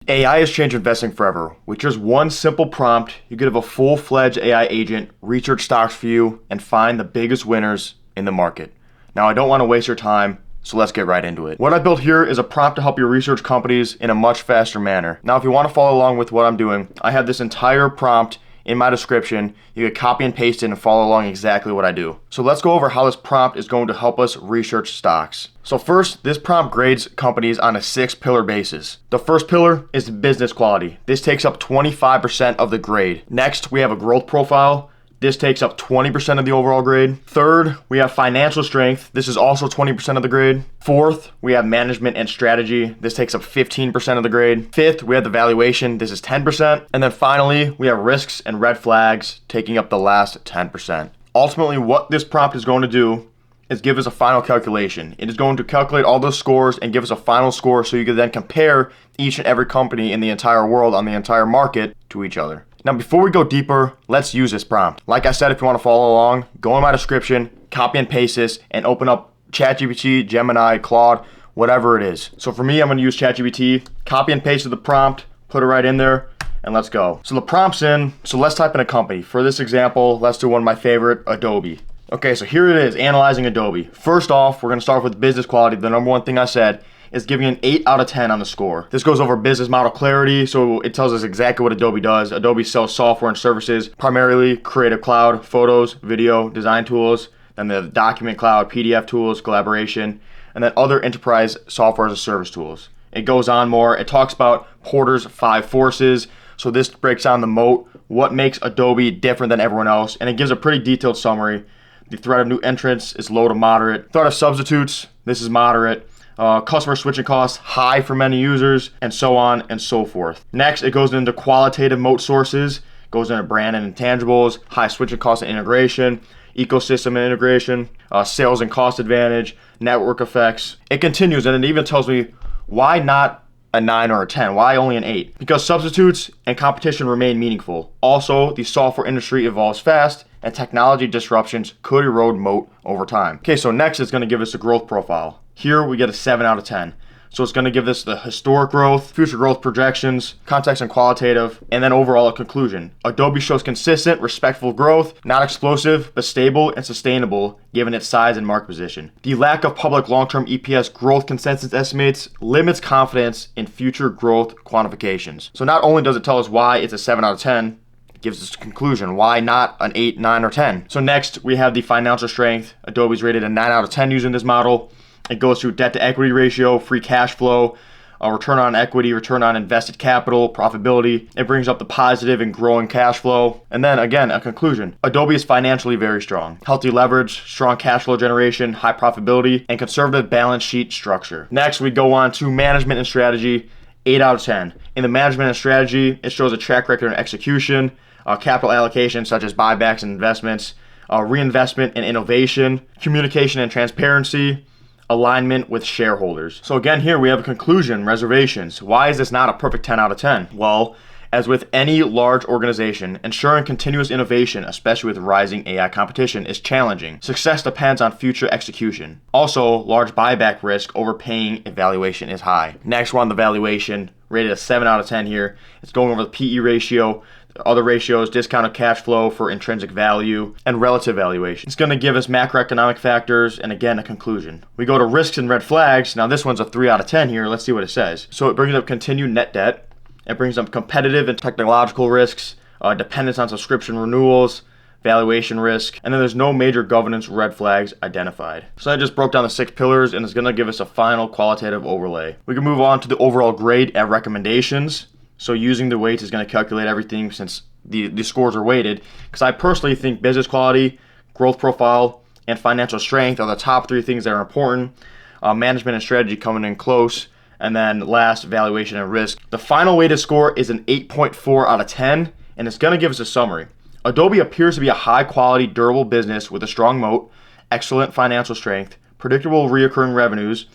AI has changed investing forever. With just one simple prompt, you could have a full-fledged AI agent research stocks for you and find the biggest winners in the market. Now, I don't want to waste your time, so let's get right into it. What I built here is a prompt to help you research companies in a much faster manner. Now, if you want to follow along with what I'm doing, I have this entire prompt in my description. You can copy and paste it and follow along exactly what I do. So let's go over how this prompt is going to help us research stocks. So first, this prompt grades companies on a 6-pillar basis. The first pillar is business quality. This takes up 25% of the grade. Next, we have a growth profile. This takes up 20% of the overall grade. Third, we have financial strength. This is also 20% of the grade. Fourth, we have management and strategy. This takes up 15% of the grade. Fifth, we have the valuation. This is 10%. And then finally, we have risks and red flags taking up the last 10%. Ultimately, what this prompt is going to do is give us a final calculation. It is going to calculate all those scores and give us a final score so you can then compare each and every company in the entire world on the entire market to each other. Now, before we go deeper, let's use this prompt. Like I said, if you want to follow along, go in my description, copy and paste this, and open up ChatGPT, Gemini, Claude, whatever it is. So for me, I'm going to use ChatGPT, copy and paste the prompt, put it right in there, and let's go. So the prompt's in, so let's type in a company. For this example, let's do one of my favorite, Adobe. Okay, so here it is, analyzing Adobe. First off, we're going to start with business quality. The number one thing I said is giving an 8 out of 10 on the score. This goes over business model clarity, so it tells us exactly what Adobe does. Adobe sells software and services, primarily Creative Cloud, photos, video, design tools, then the document cloud, PDF tools, collaboration, and then other enterprise software as a service tools. It goes on more. It talks about Porter's 5 forces. So this breaks down the moat, what makes Adobe different than everyone else, and it gives a pretty detailed summary. The threat of new entrants is low to moderate. Threat of substitutes, this is moderate. Customer switching costs, high for many users, and so on and so forth. Next, it goes into qualitative moat sources, goes into brand and intangibles, high switching costs and integration, ecosystem and integration, sales and cost advantage, network effects. It continues, and it even tells me why not a 9 or a 10, why only an 8? Because substitutes and competition remain meaningful. Also, the software industry evolves fast, and technology disruptions could erode moat over time. Okay, so next it's going to give us a growth profile. Here we get a 7 out of 10. So it's going to give us the historic growth, future growth projections, context and qualitative, and then overall a conclusion. Adobe shows consistent, respectful growth, not explosive, but stable and sustainable given its size and market position. The lack of public long-term EPS growth consensus estimates limits confidence in future growth quantifications. So not only does it tell us why it's a 7 out of 10, it gives us a conclusion. Why not an 8, 9, or 10? So next we have the financial strength. Adobe's rated a 9 out of 10 using this model. It goes through debt to equity ratio, free cash flow, return on equity, return on invested capital, profitability. It brings up the positive and growing cash flow. And then again, a conclusion. Adobe is financially very strong. Healthy leverage, strong cash flow generation, high profitability, and conservative balance sheet structure. Next, we go on to management and strategy, 8 out of 10. In the management and strategy, it shows a track record and execution, capital allocation such as buybacks and investments, reinvestment and innovation, communication and transparency, alignment with shareholders. So again, here we have a conclusion, reservations. Why is this not a perfect 10 out of 10? Well, as with any large organization, ensuring continuous innovation, especially with rising AI competition, is challenging. Success depends on future execution. Also, large buyback risk, overpaying if valuation is high. Next, we're on the valuation, rated a 7 out of 10 here. It's going over the PE ratio, other ratios, discounted cash flow for intrinsic value, and relative valuation. It's going to give us macroeconomic factors, and again, a conclusion. We go to risks and red flags. Now this one's a 3 out of 10 here. Let's see what it says. So it brings up continued net debt. It brings up competitive and technological risks, dependence on subscription renewals, valuation risk, and then there's no major governance red flags identified. So I just broke down the 6 pillars, and it's going to give us a final qualitative overlay. We can move on to the overall grade and recommendations. So using the weights is going to calculate everything since the scores are weighted. Because I personally think business quality, growth profile, and financial strength are the top 3 things that are important. Management and strategy coming in close. And then last, valuation and risk. The final weighted score is an 8.4 out of 10. And it's going to give us a summary. Adobe appears to be a high quality, durable business with a strong moat, excellent financial strength, predictable recurring revenues,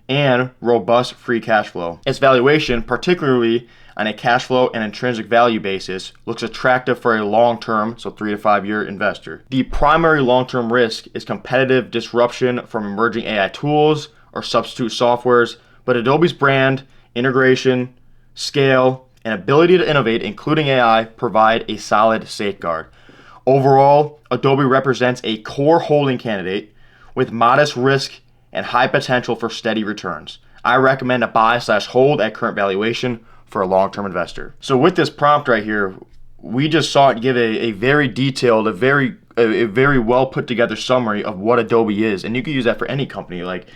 and robust free cash flow. Its valuation, particularly on a cash flow and intrinsic value basis, looks attractive for a long-term, so 3 to 5 year investor. The primary long-term risk is competitive disruption from emerging AI tools or substitute softwares, but Adobe's brand, integration, scale, and ability to innovate, including AI, provide a solid safeguard. Overall, Adobe represents a core holding candidate with modest risk and high potential for steady returns. I recommend a buy/hold at current valuation for a long-term investor. So with this prompt right here, we just saw it give a very detailed, a very well put together summary of what Adobe is. And you can use that for any company. Like,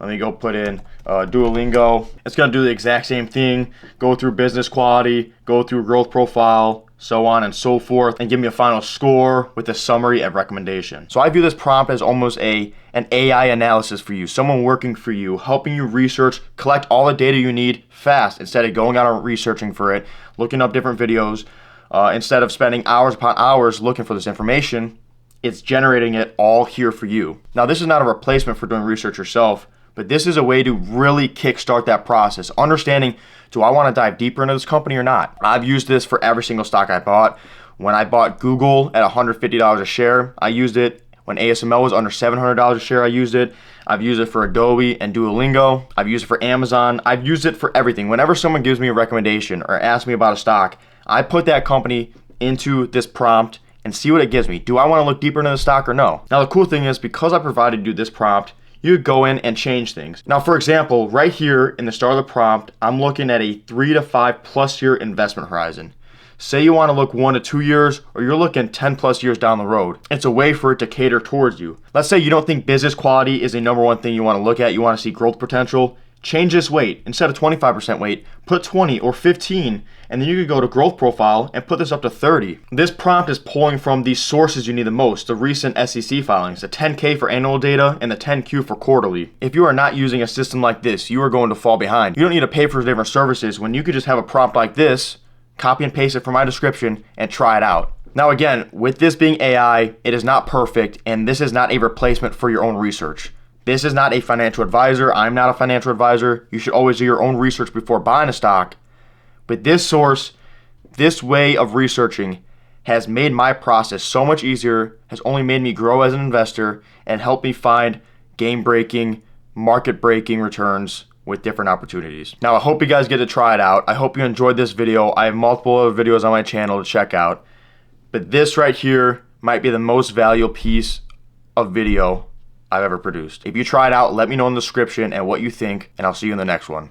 let me go put in Duolingo. It's gonna do the exact same thing, go through business quality, go through growth profile, so on and so forth, and give me a final score with a summary and recommendation. So I view this prompt as almost an AI analysis for you, someone working for you, helping you research, collect all the data you need fast instead of going out and researching for it, looking up different videos. Instead of spending hours upon hours looking for this information, it's generating it all here for you. Now, this is not a replacement for doing research yourself, but this is a way to really kickstart that process. Understanding, do I want to dive deeper into this company or not? I've used this for every single stock I bought. When I bought Google at $150 a share, I used it. When ASML was under $700 a share, I used it. I've used it for Adobe and Duolingo. I've used it for Amazon. I've used it for everything. Whenever someone gives me a recommendation or asks me about a stock, I put that company into this prompt and see what it gives me. Do I want to look deeper into the stock or no? Now, the cool thing is, because I provided you this prompt, you could go in and change things. Now, for example, right here in the start of the prompt, I'm looking at a 3 to 5+ year investment horizon. Say you want to look 1 to 2 years, or you're looking 10+ years down the road. It's a way for it to cater towards you. Let's say you don't think business quality is the number one thing you want to look at. You want to see growth potential. Change this weight. Instead of 25% weight, put 20 or 15, and then you could go to growth profile and put this up to 30. This prompt is pulling from the sources you need the most, the recent SEC filings, the 10K for annual data and the 10Q for quarterly. If you are not using a system like this, you are going to fall behind. You don't need to pay for different services when you could just have a prompt like this, copy and paste it from my description, and try it out. Now again, with this being AI, it is not perfect, and this is not a replacement for your own research. This is not a financial advisor. I'm not a financial advisor. You should always do your own research before buying a stock. But this source, this way of researching has made my process so much easier, has only made me grow as an investor, and helped me find game-breaking, market-breaking returns with different opportunities. Now, I hope you guys get to try it out. I hope you enjoyed this video. I have multiple other videos on my channel to check out. But this right here might be the most valuable piece of video I've ever produced. If you try it out, let me know in the description and what you think, and I'll see you in the next one.